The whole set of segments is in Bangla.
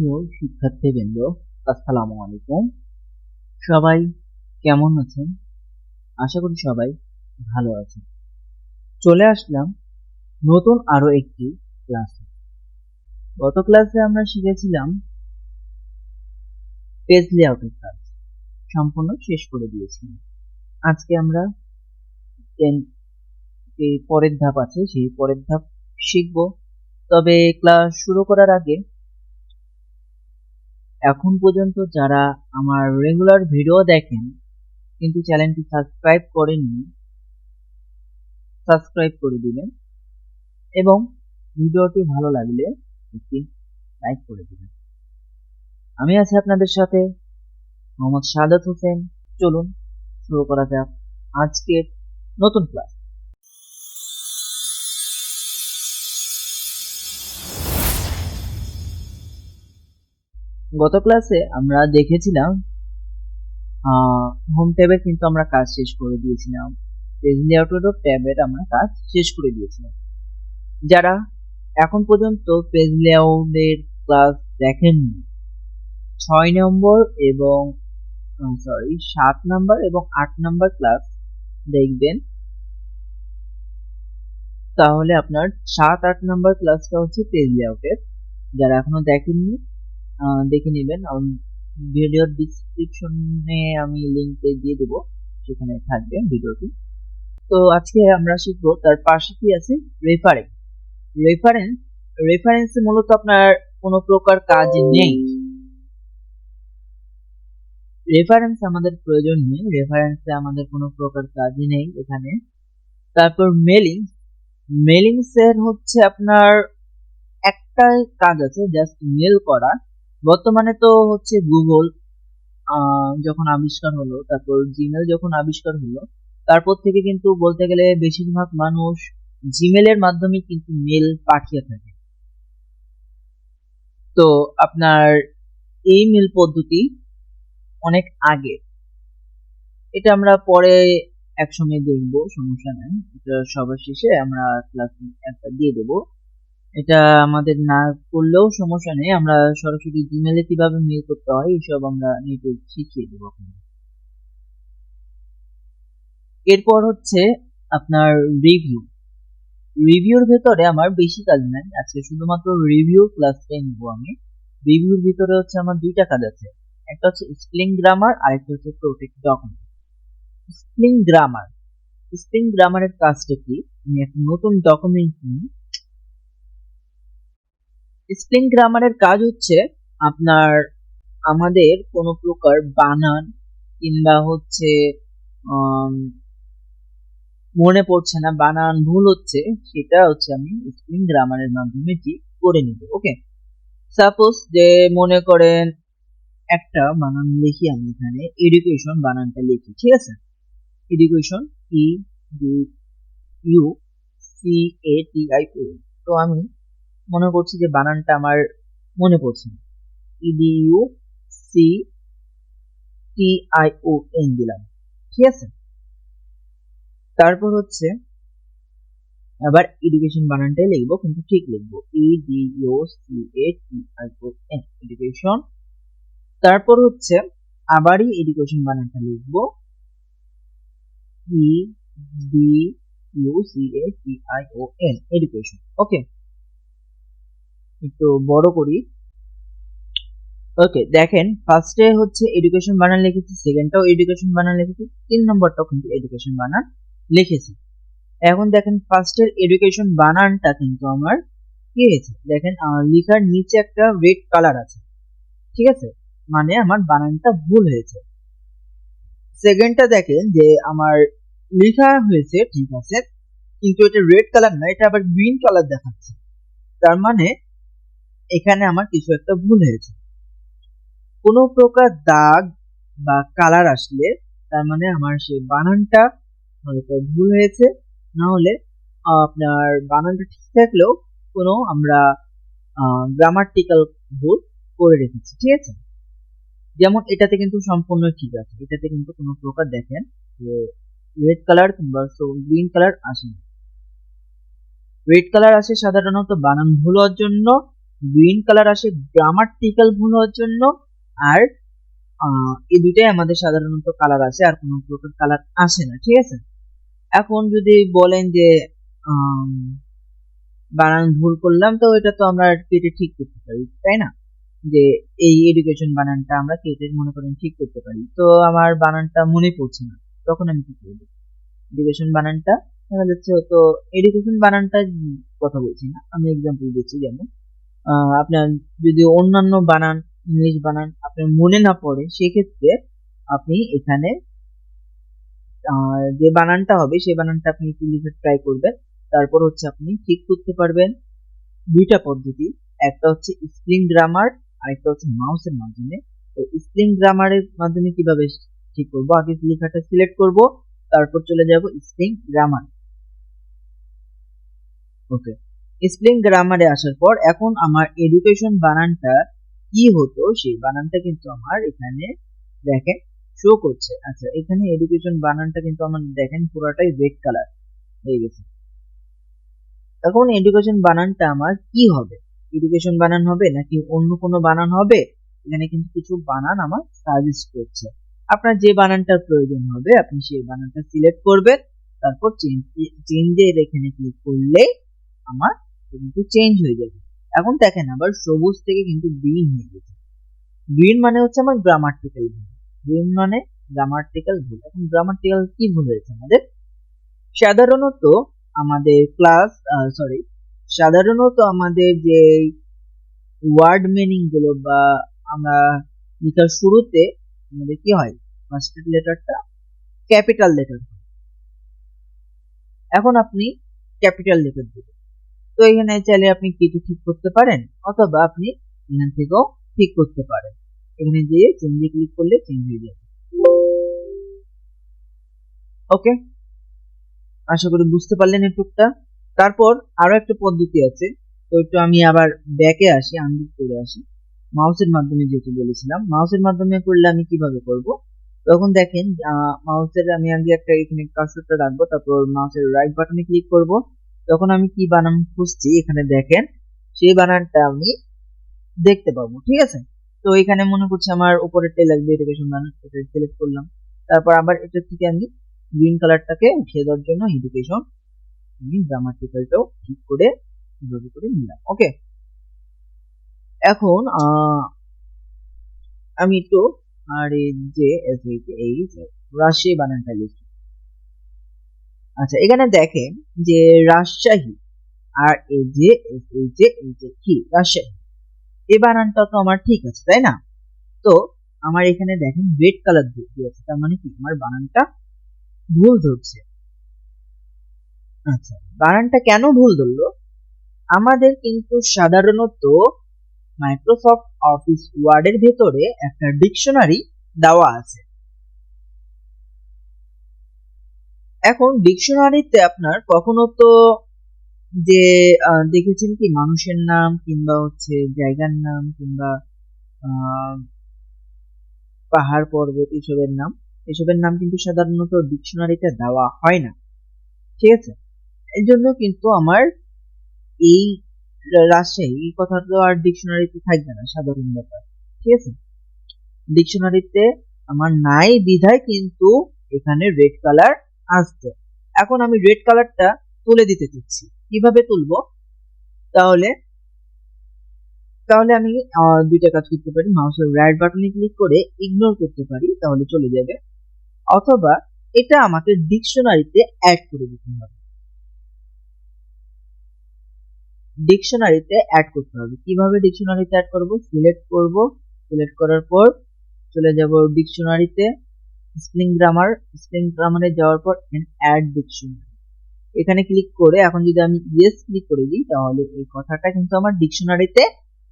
প্রিয় শিক্ষার্থীবৃন্দ, আসসালামু আলাইকুম। সবাই কেমন আছেন? আশা করি সবাই ভালো আছেন। চলে আসলাম নতুন আরো একটি ক্লাসে। গত ক্লাসে আমরা শিখেছিলাম পেজ লেআউটের কাজ, সম্পূর্ণ শেষ করে দিয়েছিলাম। আজকে আমরা যে পরের ধাপ আছে সেই পরের ধাপ শিখব। তবে ক্লাস শুরু করার আগে এখন পর্যন্ত যারা আমার রেগুলার ভিডিও দেখেন কিন্তু চ্যানেলটি সাবস্ক্রাইব করেননি, সাবস্ক্রাইব করে দিবেন এবং ভিডিওটি ভালো লাগলে একটি লাইক করে দিবেন। আমি আছি আপনাদের সাথে মোহাম্মদ সাদাত হোসেন। চলুন শুরু করা যাক আজকের নতুন ক্লাস। গত ক্লাসে আমরা দেখেছিলাম হোম ট্যাবের কিন্তু আমরা কাজ শেষ করে দিয়েছিলাম, পেজ লেআউটের ট্যাবের আমরা কাজ শেষ করে দিয়েছিলাম। যারা এখন পর্যন্ত পেজ লেআউটের ক্লাস দেখেননি 6 নম্বর এবং 7 নাম্বার এবং 8 নাম্বার ক্লাস দেখবেন, তাহলে আপনার 7-8 নাম্বার ক্লাসটা হচ্ছে পেজ লেআউটের। যারা এখনো দেখেননি দেখে নেবেন, ভিডিওর ডিসক্রিপশনে আমি লিংক দিয়ে দেবো, সেখানে থাকবে ভিডিওটি। তো আজকে আমরা শিখবো তার পাশে কি আছে রেফারেন্সে মূলত আপনার কোনো প্রকার কাজ নেই, রেফারেন্সে আমাদের প্রয়োজন নেই, রেফারেন্সে আমাদের কোনো প্রকার কাজই নেই এখানে। তারপর মেলিংস এর হচ্ছে আপনার একটা কাজ আছে, জাস্ট মেল করা। বর্তমানে তো হচ্ছে গুগল যখন আবিষ্কার হলো, তারপর জিমেল যখন আবিষ্কার হলো, তারপর থেকে কিন্তু বলতে গেলে বেশিরভাগ মানুষ জিমেলের মাধ্যমে কিন্তু মেল পাঠিয়ে থাকে। তো আপনার এই মেল পদ্ধতি অনেক আগে, এটা আমরা পরে একসময় দেখবো, সমস্যা নাই। এটা সবার শেষে আমরা ক্লাস একটা দিয়ে দেবো, এটা আমাদের না করলেও সমস্যা নেই। আমরা সরাসরি জিমেলে কিভাবে মেল করতে হয় এইসব আমরা নেটে শিখিয়ে দেবো। এরপর হচ্ছে আপনার রিভিউর ভেতরে আমার বেশি কাজ নাই, আজকে শুধুমাত্র রিভিউ ক্লাসটাই নিবো আমি। রিভিউর ভিতরে হচ্ছে আমার দুইটা কাজ আছে, একটা হচ্ছে স্পেলিং গ্রামার আর একটা হচ্ছে প্রোটেক্ট ডকুমেন্ট। স্পেলিং গ্রামারের কাজটা কি, আমি একটা নতুন ডকুমেন্ট নিই। স্পেলিং গ্রামারের কাজ হচ্ছে আপনার আমাদের কোনো প্রকার বানান কিংবা হচ্ছে মনে পড়ছে না, বানান ভুল হচ্ছে, সেটা হচ্ছে আমি স্পেলিং গ্রামারের মাধ্যমে ঠিক করে নিব। ওকে, সাপোজ যে মনে করেন একটা বানান লিখি, আমি এখানে এডুকেশন বানানটা লিখি, ঠিক আছে? এডুকেশন EDUCATIO, তো আমি মনে করছি যে বানানটা আমার মনে পড়ছে না, EDUCTION দিলাম, ঠিক আছে? তারপর হচ্ছে আবার এডুকেশন বানানটাই লিখবো, কিন্তু ঠিক লিখবো, EDUCATION এডুকেশন। তারপর হচ্ছে আবারই এডুকেশন বানানটা লিখবো, EDUCATION এডুকেশন। ওকে, একটু বড় করি। ওকে, দেখেন ফার্স্টে হচ্ছে এডুকেশন বানান লিখেছি, সেকেন্ডটাও এডুকেশন বানান লিখেছি, 3 নম্বরটাও কিন্তু এডুকেশন বানান লিখেছি। এখন দেখেন ফার্স্টের এডুকেশন বানানটা কিন্তু আমার কি হয়েছে, দেখেন আমার লেখার নিচে একটা রেড কালার আছে, ঠিক আছে? মানে আমার বানানটা ভুল হয়েছে। সেকেন্ডটা দেখেন যে আমার লেখা হয়েছে ঠিক আছে, কিন্তু এটা রেড কালার না, এটা আবার গ্রিন কালার দেখাচ্ছে, তার মানে এখানে আমার কিছু একটা ভুল হয়েছে। কোনো প্রকার দাগ বা কালার আসলে তার মানে আমার সেই বানানটা হয়তো ভুল হয়েছে, না হলে আপনার বানানটা ঠিক থাকলেও কোনো আমরা গ্রামাটিক্যাল ভুল করে রেখেছি, ঠিক আছে? যেমন এটাতে কিন্তু সম্পূর্ণ ঠিক আছে, এটাতে কিন্তু কোনো প্রকার দেখেন যে রেড কালার কিংবা গ্রিন কালার আসেনি। রেড কালার আসে সাধারণত বানান ভুল হওয়ার জন্য, গ্রিন কালার আসে গ্রামাটিক্যাল ভুল হওয়ার জন্য, আর এই দুইটাই আমাদের সাধারণত কালার আসে, আর কোনো প্রকার কালার আসে না। ঠিক আছে, এখন যদি বলেন যে বানান ভুল করলাম, তো এটা তো আমরা কেটে ঠিক করতে পারি, তাই না? যে এই এডুকেশন বানানটা আমরা কেটে মনে করেন ঠিক করতে পারি। তো আমার বানানটা মনে পড়ছে না, তখন আমি কি করবো? এডুকেশন বানানটা দেখা যাচ্ছে, তো এডুকেশন বানানটা কথা বলছি না, আমি এক্সাম্পল দিচ্ছি। যেমন আপনার যদি অন্যান্য বানান, ইংলিশ বানান আপনার মনে না পড়ে, সেক্ষেত্রে আপনি এখানে যে বানানটা হবে সেই বানানটা আপনি একটু লিখে ট্রাই করবেন, তারপর হচ্ছে আপনি ঠিক করতে পারবেন। দুইটা পদ্ধতি, একটা হচ্ছে স্প্রিং গ্রামার, আরেকটা হচ্ছে মাউসের মাধ্যমে। তো স্প্রিং গ্রামারের মাধ্যমে কিভাবে ঠিক করব? আগে লেখাটা সিলেক্ট করব, তারপর চলে যাব স্প্রিং গ্রামার। ওকে, স্প্রিং গ্রামারে আসার পর এখন আমার এডুকেশন বানানটা কি হতো সেই বানানটা কিন্তু আমার এখানে দেখেন শো করছে। আচ্ছা, এখানে এডুকেশন বানানটা কিন্তু আমার দেখেন পুরোটাই রেড কালার হয়ে গেছে। এখন এডুকেশন বানানটা আমার কি হবে? এডুকেশন বানান হবে নাকি অন্য কোনো বানান হবে? এখানে কিন্তু কিছু বানান আমার সাজেস্ট করছে। আপনার যে বানানটার প্রয়োজন হবে আপনি সেই বানানটা সিলেক্ট করবেন, তারপর চেঞ্জের এখানে ক্লিক করলে আমার কিন্তু চেঞ্জ হয়ে যাবে। এখন দেখেন আবার সবুজ থেকে কিন্তু গ্রিন হয়ে গেছে। গ্রিন মানে হচ্ছে আমার গ্রামাটিক্যাল ভুল। গ্রিন মানে গ্রামাটিক্যাল ভুল। এখন গ্রামাটিক্যাল কি ভুল হয়েছে আমাদের? সাধারণত আমাদের সাধারণত আমাদের যে ওয়ার্ড মিনিং গুলো বা আমরা লেখার শুরুতে আমাদের কি হয়, ফার্স্ট লেটারটা ক্যাপিটাল লেটার। এখন আপনি ক্যাপিটাল লেটার দিবেন, তো এখানে চাইলে আপনি কিছু ঠিক করতে পারেন, অথবা আপনি এখান থেকেও ঠিক করতে পারেন। এখানে গিয়ে চেঞ্জে ক্লিক করলে চেঞ্জ হয়ে যাবে। ওকে, আশা করি বুঝতে পারলেন এটুকটা। তারপর আরো একটা পদ্ধতি আছে, তো একটু আমি আবার ব্যাকে আসি, আনডু করে আসি। মাউসের মাধ্যমে যেহেতু বলেছিলাম, মাউসের মাধ্যমে করলে আমি কিভাবে করব? তখন দেখেন মাউসের আমি আগে একটা এখানে কার্সরটা রাখবো, তারপর মাউসের রাইট বাটনে ক্লিক করব। তখন আমি কি বানান খুঁজছি এখানে দেখেন সেই বানানটা আমি দেখতে পাবো। ঠিক আছে, তো এখানে মনে করছে আমার উপরেরটাই লাগবে, এডুকেশন বানান, এটা সিলেক্ট করলাম। তারপর আবার এটা থেকে আমি গ্রিন কালারটাকে উঠিয়ে দেওয়ার জন্য এডুকেশন আমি গ্রামাটিক্যালটাও ঠিক করে এভাবে করে নিলাম। ওকে, এখন আমি একটু আর এই যে রাজশাহী বানানটা লিখি। আচ্ছা, এখানে দেখেন যে রাজশাহী আর এই যে কি রাজশাহী, এই বানানটা তো আমার ঠিক আছে, তাই না? তো আমার এখানে দেখেন রেড কালার দিয়েছে, তার মানে কি আমার বানানটা ভুল ধরছে। আচ্ছা, বানানটা কেন ভুল ধরলো? আমাদের কিন্তু সাধারণত মাইক্রোসফট অফিস ওয়ার্ডের ভেতরে একটা ডিকশনারি দেওয়া আছে। এখন ডিকশনারিতে আপনার কখনো তো যে দেখেছেন কি মানুষের নাম কিংবা হচ্ছে জায়গার নাম কিংবা পাহাড় পর্বত এসবের নাম কিন্তু সাধারণত ডিকশনারিতে দেওয়া হয় না। ঠিক আছে, এই জন্য কিন্তু আমার এই রাজশাহী এই কথাটা আর ডিকশনারিতে থাকবে না, সাধারণ ব্যাপার। ঠিক আছে, ডিকশনারিতে আমার নাই বিধায় কিন্তু এখানে রেড কালার আসছে। এখন আমি রেড কালারটা তুলে দিতে চাচ্ছি, কিভাবে তুলবো? তাহলে তাহলে আমি দুইটা কাজ করতে পারি, মাউসের রাইট বাটনে ক্লিক করে ইগনোর করতে পারি, তাহলে চলে যাবে। অথবা এটা আমাকে ডিকশনারিতে অ্যাড করে দিতে হবে। ডিকশনারিতে অ্যাড করতে হবে। কিভাবে ডিকশনারিতে অ্যাড করব? সিলেক্ট করব, সিলেক্ট করার পর চলে যাব ডিকশনারিতে, স্প্রিং গ্রামারে যাওয়ার পর অ্যাড ডিকশনারি এখানে ক্লিক করে এখন যদি আমি ইয়েস ক্লিক করে দিই, তাহলে এই কথাটা কিন্তু আমার ডিকশনারিতে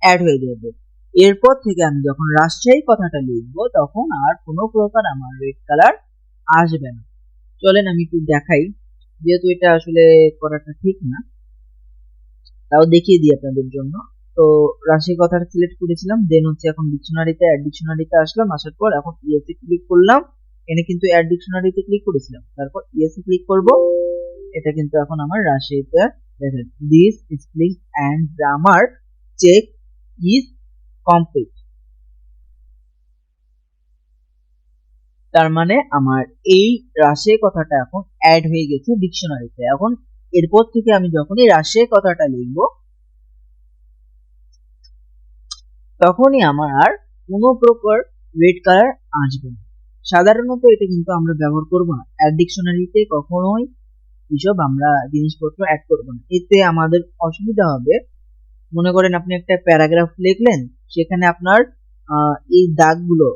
অ্যাড হয়ে যাবে। এরপর থেকে আমি যখন রাজশাহী কথাটা লিখবো তখন আর কোনো প্রকার আমার রেড কালার আসবে না। চলেন আমি একটু দেখাই, যেহেতু এটা আসলে করাটা ঠিক না, তাও দেখিয়ে দিই আপনাদের জন্য। তো রাশি কথাটা সিলেক্ট করেছিলাম, দেন হচ্ছে এখন ডিকশনারিতে অ্যাড ডিকশনারিতে আসলাম, আসার পর এখন ইএসএ ক্লিক করলাম। এখানে কিন্তু অ্যাড ডিকশনারিতে ক্লিক করেছিলাম, তারপর ইএসএ ক্লিক করব। এটা কিন্তু এখন আমার রাশিতে দেখেন this spelling and grammar check is complete. তার মানে আমার এই রাশির কথাটা এখন অ্যাড হয়ে গেছে ডিকশনারিতে। এখন এরপর থেকে আমি যখনই রাশির কথাটা লিখব তখনই আমার আর কোনো প্রকার রেড কালার আসবে না। সাধারণত এটা কিন্তু আমরা ব্যবহার করব না, অ্যাড ডিকশনারিতে কখনোই এসব আমরা জিনিসপত্র অ্যাড করব না, এতে আমাদের অসুবিধা হবে। মনে করেন আপনি একটা প্যারাগ্রাফ লিখলেন, সেখানে আপনার এই দাগগুলো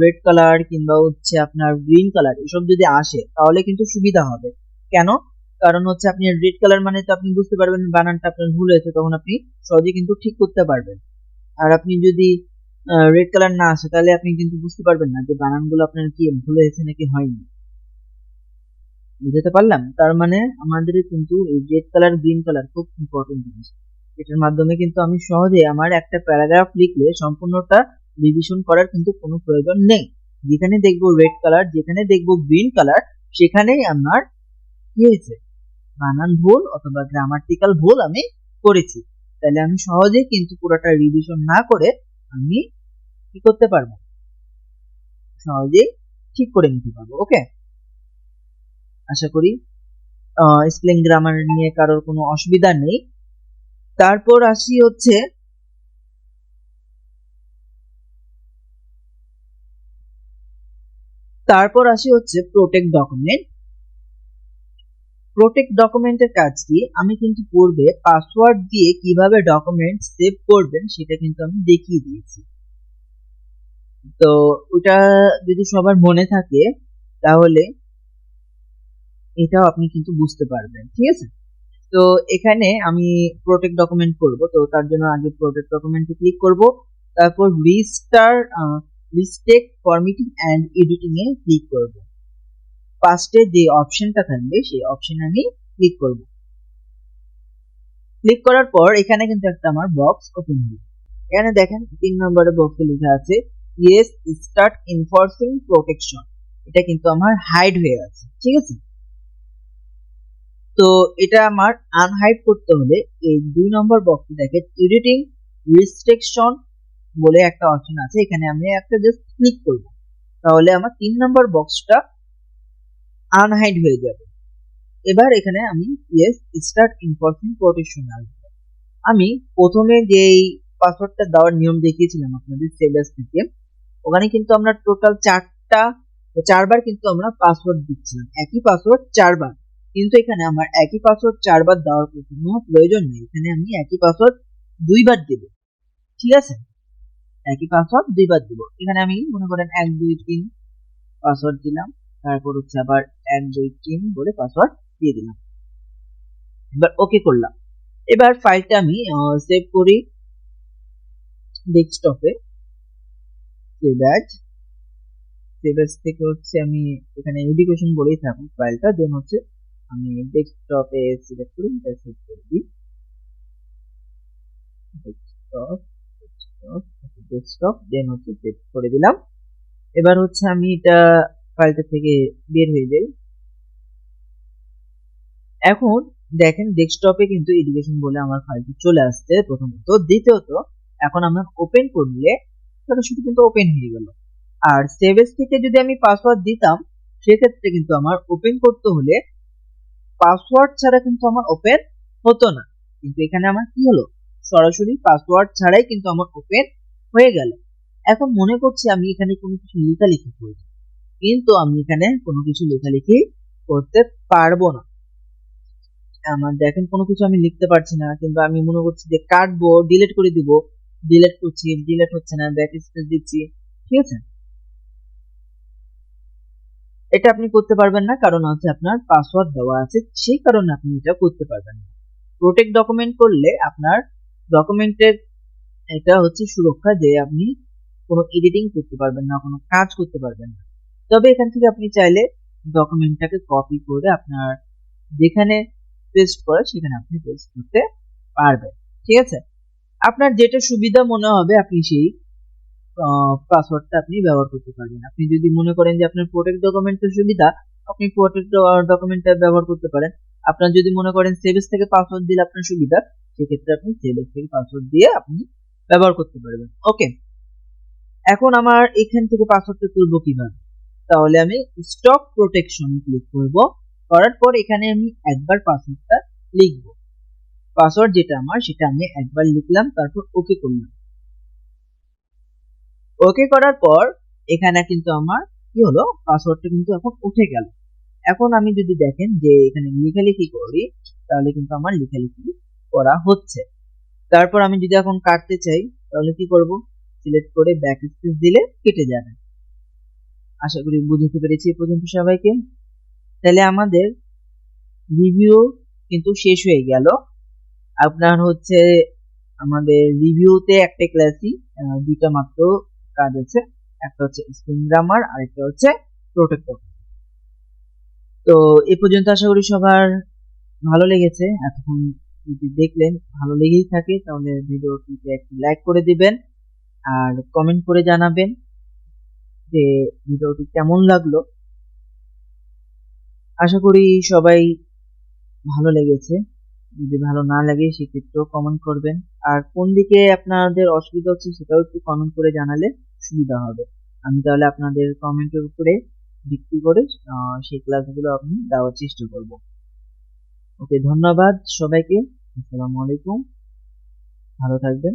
রেড কালার কিংবা হচ্ছে আপনার গ্রিন কালার এসব যদি আসে তাহলে কিন্তু সুবিধা হবে। কেন? কারণ হচ্ছে আপনি রেড কালার মানে তো আপনি বুঝতে পারবেন বানানটা আপনার ভুল হয়েছে, তখন আপনি সহজে কিন্তু ঠিক করতে পারবেন। আর আপনি যদি রেড কালার না আসে তাহলে আপনি কিন্তু বুঝতে পারবেন না যে বানানগুলো আপনার কি ভুল হয়েছে নাকি হয়নি। বুঝতে পারলাম? তার মানে আমাদের কিন্তু এই রেড কালার গ্রিন কালার খুব ইম্পর্টেন্ট জিনিস। এটার মাধ্যমে কিন্তু আমি সহজে আমার একটা প্যারাগ্রাফ লিখলে সম্পূর্ণটা রিভিশন করার কিন্তু কোনো প্রয়োজন নেই। যেখানে দেখবো রেড কালার, যেখানে দেখবো গ্রিন কালার, সেখানেই আমার কি হয়েছে, বানান ভুল অথবা গ্রামাটিক্যাল ভুল আমি করেছি। তাহলে আমি সহজে কিন্তু পুরোটা রিভিশন না করে আমি কি করতে পারবো, সহজেই ঠিক করে নিতে পারবো। ওকে, আশা করি স্পেলিং গ্রামার নিয়ে কারোর কোনো অসুবিধা নেই। তারপর আসি হচ্ছে প্রোটেক্ট ডকুমেন্ট। প্রোটেক্ট ডকুমেন্টের কাজ কি? আমি কিন্তু পূর্বে পাসওয়ার্ড দিয়ে কিভাবে ডকুমেন্ট সেভ করবেন সেটা কিন্তু আমি দেখিয়ে দিয়েছি। তো ওটা যদি সবার মনে থাকে তাহলে এটাও আপনি কিন্তু বুঝতে পারবেন। ঠিক আছে, তো এখানে আমি প্রোটেক্ট ডকুমেন্ট করব, তো তার জন্য আগে প্রোটেক্ট ডকুমেন্টে ক্লিক করব, তারপর রিস্টেক ফরম্যাটিং এন্ড এডিটিং এ ক্লিক করব। ফার্স্টে যে অপশনটা থাকবে সেই অপশনে আমি ক্লিক করব। ক্লিক করার পর এখানে কিন্তু একটা আমার বক্স ওপেন হবে। এখানে দেখেন 3 নম্বরে বক্সে লেখা আছে ইয়েস স্টার্ট এনফোর্সিং প্রোটেকশন। এটা কিন্তু আমার হাইড হয়ে আছে। ঠিক আছে, তো এটা আমার আনহাইড করতে হলে এই 2 নম্বর বক্সে দেখেন এডিটিং রিস্ট্রিকশন বলে একটা অপশন আছে, এখানে আমি একটা জাস্ট ক্লিক করব, তাহলে আমার 3 নম্বর বক্সটা আনহাইড হয়ে যাবে। এবার এখানে আমি ইয়েস স্টার্ট এনফোর্সিং প্রোটেকশন আসবে। আমি প্রথমে যেই পাসওয়ার্ডটা দেওয়ার নিয়ম দেখিয়েছিলাম আপনাদের সেভেস থেকে, ওখানে কিন্তু আমরা টোটাল 4বার কিন্তু আমরা পাসওয়ার্ড দিচ্ছিলাম, একই পাসওয়ার্ড 4বার। কিন্তু এখানে আমার একই পাসওয়ার্ড 4বার দেওয়ার কোনো প্রয়োজন নেই, এখানে আমি একই পাসওয়ার্ড 2বার দেব। ঠিক আছে, একই পাসওয়ার্ড 2বার দেব। এখানে আমি মনে করেন 1 2 3 পাসওয়ার্ড দিলাম, তারপর হচ্ছে আবার 1 2 3 বলে পাসওয়ার্ড দিয়ে দিলাম। এবার ওকে করলাম। এবার ফাইলটা আমি সেভ করি ডেস্কটপে। সেভ অ্যাজ থেকে হচ্ছে আমি এখানে এডুকেশন বলেই থাকুক ফাইলটা, দেন হচ্ছে আমি ডেস্কটপে সিলেক্ট করি, এটা সেভ করে দিই। ডেস্কটপ দেন হচ্ছে সেভ করে দিলাম। এবার হচ্ছে আমি এটা ফাইলটা থেকে বের হয়ে যাই। এখন দেখেন ডেস্কটপে কিন্তু এডুকেশন বলে আমার ফাইলটি চলে আসছে প্রথমত। দ্বিতীয়ত এখন আমার ওপেন করলে সরাসরি কিন্তু ওপেন হয়ে গেল। আর সেভ এস থেকে যদি আমি পাসওয়ার্ড দিতাম সেক্ষেত্রে কিন্তু আমার ওপেন করতে হলে পাসওয়ার্ড ছাড়া কিন্তু আমার ওপেন হতো না। কিন্তু এখানে আমার কি হলো, সরাসরি পাসওয়ার্ড ছাড়াই কিন্তু আমার ওপেন হয়ে গেল। এখন মনে করছি আমি এখানে কোনো কিছু লেখালেখি করব, কিন্তু আমি এখানে কোনো কিছু লেখালেখি করতে পারবো না। আমার দেখেন কোনো কিছু আমি লিখতে পারছি না, কিংবা আমি মনে করছি যে কাটবো, ডিলিট করে দিব, ডিলিট করছি, ডিলিট হচ্ছে না, ব্যাক স্পেস দিচ্ছি। ঠিক আছে, এটা আপনি করতে পারবেন না, কারণ হচ্ছে আপনার পাসওয়ার্ড দেওয়া আছে, সেই কারণে আপনি এটা করতে পারবেন না। প্রোটেক্ট ডকুমেন্ট করলে আপনার ডকুমেন্টের এটা হচ্ছে সুরক্ষা, যে আপনি কোনো এডিটিং করতে পারবেন না, কোনো কাজ করতে পারবেন না। তবে এখান থেকে আপনি চাইলে ডকুমেন্টটাকে কপি করে আপনার যেখানে পেস্ট করে সেখানে আপনি পেস্ট করতে পারবেন। ঠিক আছে, আপনার যেটা সুবিধা মনে হবে আপনি সেই পাসওয়ার্ডটা আপনি ব্যবহার করতে পারবেন। আপনি যদি মনে করেন যে আপনার প্রোটেক্ট ডকুমেন্টের সুবিধা, আপনি প্রোটেক্ট ডকুমেন্টটা ব্যবহার করতে পারেন। আপনার যদি মনে করেন সেভেস থেকে পাসওয়ার্ড দিলে আপনার সুবিধা, সেক্ষেত্রে আপনি সেভেস থেকে পাসওয়ার্ড দিয়ে আপনি ব্যবহার করতে পারবেন। ওকে, এখন আমার এখান থেকে পাসওয়ার্ডটা তুলবো কিভাবে? তাহলে আমি স্টপ প্রোটেকশন ক্লিক করব। করার পর এখানে আমি একবার পাসওয়ার্ডটা লিখব। পাসওয়ার্ড যেটা আমার সেটা আমি একবার লিখলাম, তারপর ওকে করলাম। ওকে করার পর এখানে কিন্তু আমার কি হলো, পাসওয়ার্ডটা কিন্তু এখন উঠে গেল। এখন আমি যদি দেখেন যে এখানে লেখালেখি করি, তাহলে কিন্তু আমার লেখালেখি করা হচ্ছে। তারপর আমি যদি এখন কাটতে চাই, তাহলে কি করব, সিলেক্ট করে ব্যাক স্পেস দিলে কেটে যাবে। আশা করি বুঝতে পেরেছি এ পর্যন্ত সবাইকে। তাহলে আমাদের রিভিউ কিন্তু শেষ হয়ে গেল। আপনার হচ্ছে আমাদের রিভিউতে একটা ক্লাসই দুইটা মাত্র কাজ আছে, একটা হচ্ছে স্প্রিং গ্রামার আর একটা হচ্ছে প্রোটেক্টর। তো এ পর্যন্ত আশা করি সবার ভালো লেগেছে। এতক্ষণ যদি দেখলেন ভালো লেগেই থাকে, তাহলে ভিডিওটিতে একটি লাইক করে দিবেন আর কমেন্ট করে জানাবেন যে ভিডিওটি কেমন লাগলো। আশা করি সবাই ভালো লেগেছে। যদি ভালো না লাগে সেক্ষেত্রেও কমেন্ট করবেন। আর কোন দিকে আপনাদের অসুবিধা হচ্ছে সেটাও একটু কমেন্ট করে জানালে সুবিধা হবে। আমি তাহলে আপনাদের কমেন্টের উপরে ভিত্তি করে সেই ক্লাসগুলো আমি দেওয়ার চেষ্টা করব। ওকে, ধন্যবাদ সবাইকে। আসসালামু আলাইকুম, ভালো থাকবেন।